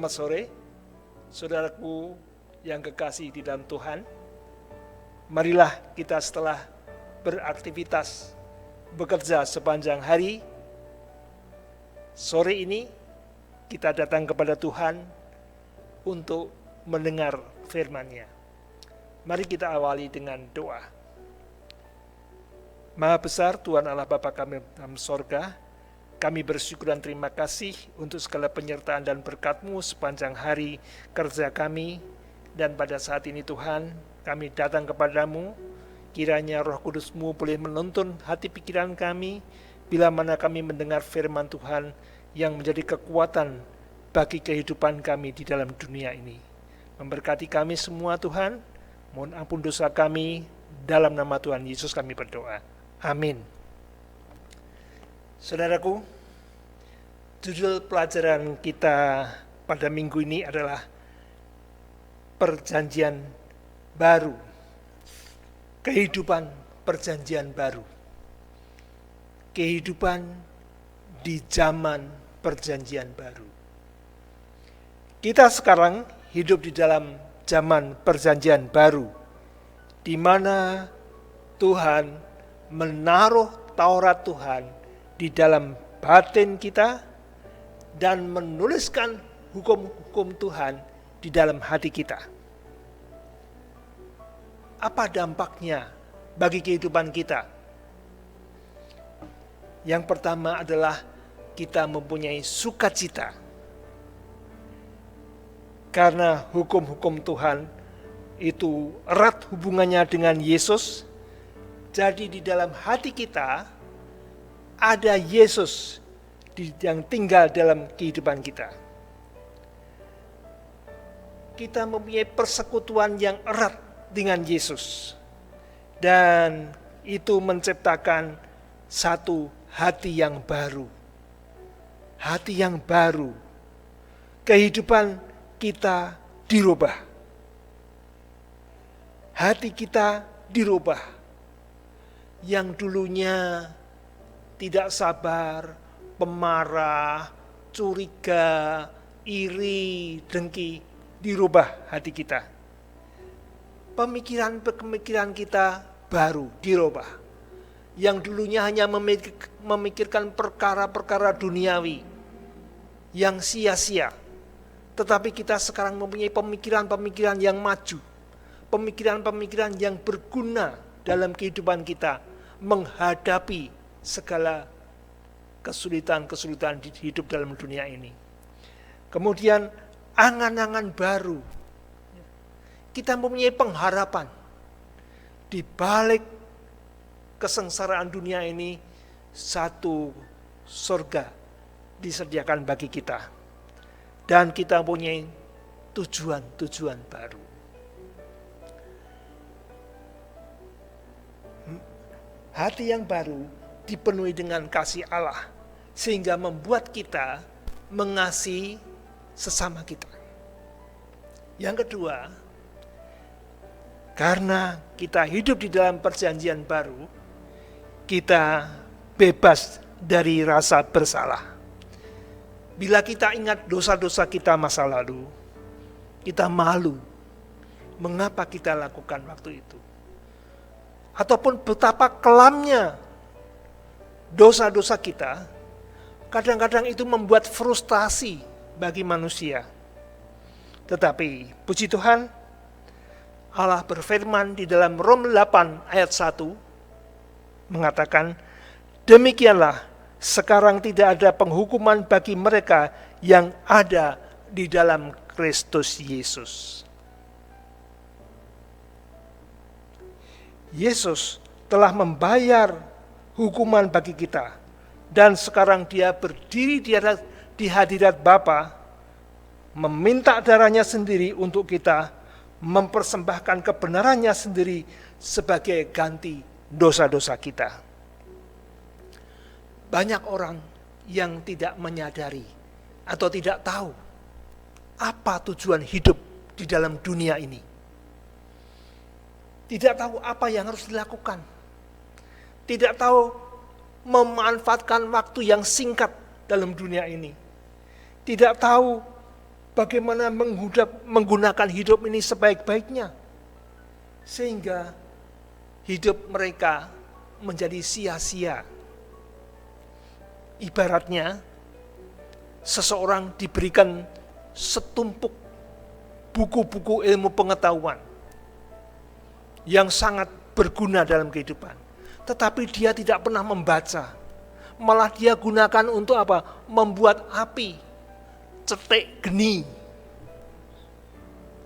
Selamat sore, saudaraku yang kekasih di dalam Tuhan. Marilah kita setelah beraktivitas, bekerja sepanjang hari, sore ini kita datang kepada Tuhan untuk mendengar firman-Nya. Mari kita awali dengan doa. Maha besar Tuhan Allah Bapa kami dalam sorga, kami bersyukur dan terima kasih untuk segala penyertaan dan berkat-Mu sepanjang hari kerja kami. Dan pada saat ini Tuhan, kami datang kepadamu, kiranya Roh Kudus-Mu boleh menuntun hati pikiran kami, bila mana kami mendengar firman Tuhan yang menjadi kekuatan bagi kehidupan kami di dalam dunia ini. Memberkati kami semua Tuhan, mohon ampun dosa kami, dalam nama Tuhan Yesus kami berdoa. Amin. Saudaraku, judul pelajaran kita pada minggu ini adalah Perjanjian Baru. Kehidupan Perjanjian Baru. Kehidupan di zaman Perjanjian Baru. Kita sekarang hidup di dalam zaman Perjanjian Baru, di mana Tuhan menaruh Taurat Tuhan di dalam batin kita dan menuliskan hukum-hukum Tuhan di dalam hati kita. Apa dampaknya bagi kehidupan kita? Yang pertama adalah kita mempunyai sukacita. Karena hukum-hukum Tuhan itu erat hubungannya dengan Yesus, jadi di dalam hati kita ada Yesus yang tinggal dalam kehidupan kita. Kita mempunyai persekutuan yang erat dengan Yesus. Dan itu menciptakan satu hati yang baru. Hati yang baru. Kehidupan kita dirubah. Hati kita dirubah. Yang dulunya tidak sabar, pemarah, curiga, iri, dengki, dirubah hati kita. Pemikiran kita baru dirubah. Yang dulunya hanya memikirkan perkara-perkara duniawi yang sia-sia. Tetapi kita sekarang mempunyai pemikiran-pemikiran yang maju. Pemikiran-pemikiran yang berguna dalam kehidupan kita menghadapi segala kesulitan-kesulitan hidup dalam dunia ini. Kemudian angan-angan baru. Kita mempunyai pengharapan di balik kesengsaraan dunia ini, satu surga disediakan bagi kita. Dan kita mempunyai tujuan-tujuan baru. Hati yang baru dipenuhi dengan kasih Allah, sehingga membuat kita mengasihi sesama kita. Yang kedua, karena kita hidup di dalam perjanjian baru, kita bebas dari rasa bersalah. Bila kita ingat dosa-dosa kita masa lalu, kita malu mengapa kita lakukan waktu itu. Ataupun betapa kelamnya dosa-dosa kita, kadang-kadang itu membuat frustasi bagi manusia. Tetapi puji Tuhan, Allah berfirman di dalam Rom 8 ayat 1 mengatakan, demikianlah sekarang tidak ada penghukuman bagi mereka yang ada di dalam Kristus Yesus. Yesus telah membayar hukuman bagi kita, dan sekarang dia berdiri di hadirat Bapa, meminta darahnya sendiri untuk kita, mempersembahkan kebenarannya sendiri sebagai ganti dosa-dosa kita. Banyak orang yang tidak menyadari atau tidak tahu apa tujuan hidup di dalam dunia ini. Tidak tahu apa yang harus dilakukan. Tidak tahu memanfaatkan waktu yang singkat dalam dunia ini. Tidak tahu bagaimana menggunakan hidup ini sebaik-baiknya, sehingga hidup mereka menjadi sia-sia. Ibaratnya seseorang diberikan setumpuk buku-buku ilmu pengetahuan yang sangat berguna dalam kehidupan, tetapi dia tidak pernah membaca. Malah dia gunakan untuk apa? Membuat api, cetek geni.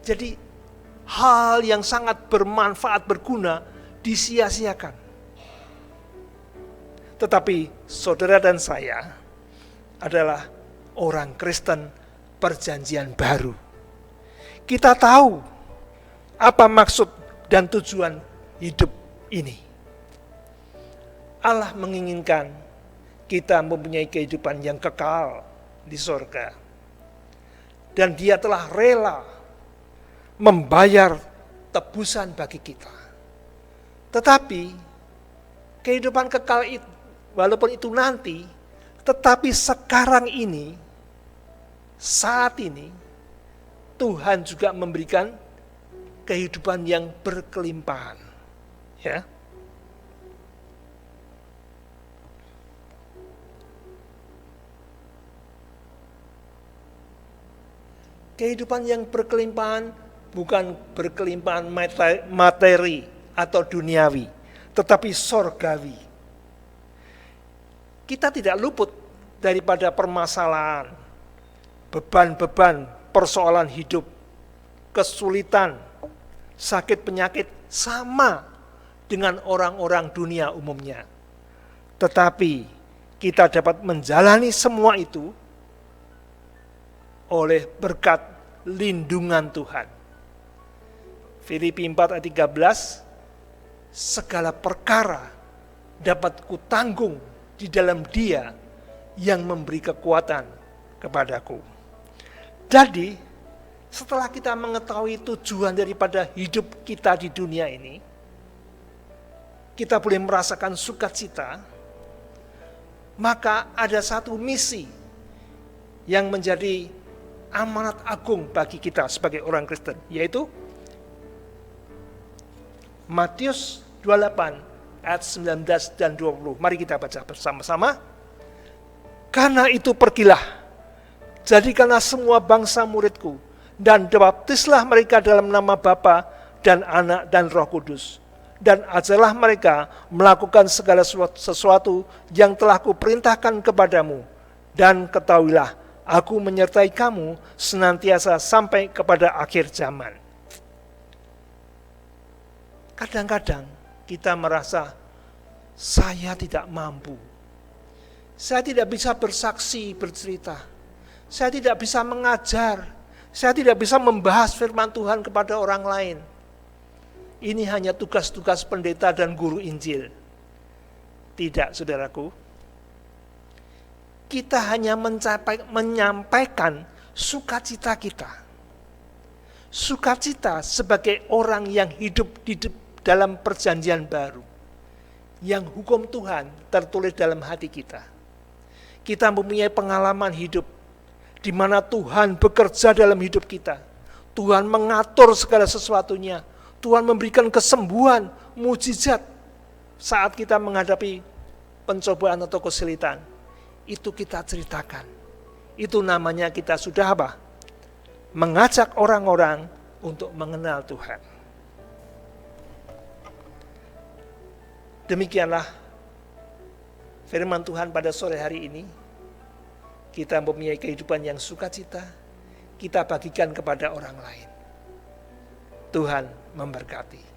Jadi hal yang sangat bermanfaat, berguna, disia-siakan. Tetapi saudara dan saya adalah orang Kristen perjanjian baru. Kita tahu apa maksud dan tujuan hidup ini. Allah menginginkan kita mempunyai kehidupan yang kekal di sorga. Dan Dia telah rela membayar tebusan bagi kita. Tetapi kehidupan kekal itu, walaupun itu nanti, tetapi sekarang ini, saat ini, Tuhan juga memberikan kehidupan yang berkelimpahan. Ya. Kehidupan yang berkelimpahan bukan berkelimpahan materi atau duniawi, tetapi sorgawi. Kita tidak luput daripada permasalahan, beban-beban, persoalan hidup, kesulitan, sakit penyakit sama dengan orang-orang dunia umumnya. Tetapi kita dapat menjalani semua itu oleh berkat lindungan Tuhan. Filipi 4 ayat 13, segala perkara dapat kutanggung di dalam Dia yang memberi kekuatan kepadaku. Jadi, setelah kita mengetahui tujuan daripada hidup kita di dunia ini, kita boleh merasakan sukacita, maka ada satu misi yang menjadi amanat agung bagi kita sebagai orang Kristen, yaitu Matius 28 ayat 19 dan 20. Mari kita baca bersama-sama. Karena itu pergilah, jadikanlah semua bangsa muridku, dan baptislah mereka dalam nama Bapa dan Anak dan Roh Kudus. Dan ajarlah mereka melakukan segala sesuatu yang telah kuperintahkan kepadamu. Dan ketahuilah, aku menyertai kamu senantiasa sampai kepada akhir zaman. Kadang-kadang kita merasa, saya tidak mampu. Saya tidak bisa bersaksi, bercerita. Saya tidak bisa mengajar. Saya tidak bisa membahas firman Tuhan kepada orang lain. Ini hanya tugas-tugas pendeta dan guru Injil. Tidak, saudaraku. Kita hanya menyampaikan sukacita kita. Sukacita sebagai orang yang hidup di dalam perjanjian baru. Yang hukum Tuhan tertulis dalam hati kita. Kita mempunyai pengalaman hidup di mana Tuhan bekerja dalam hidup kita. Tuhan mengatur segala sesuatunya. Tuhan memberikan kesembuhan, mujizat saat kita menghadapi pencobaan atau kesulitan. Itu kita ceritakan. Itu namanya kita sudah apa? Mengajak orang-orang untuk mengenal Tuhan. Demikianlah firman Tuhan pada sore hari ini. Kita mempunyai kehidupan yang sukacita, kita bagikan kepada orang lain. Tuhan memberkati.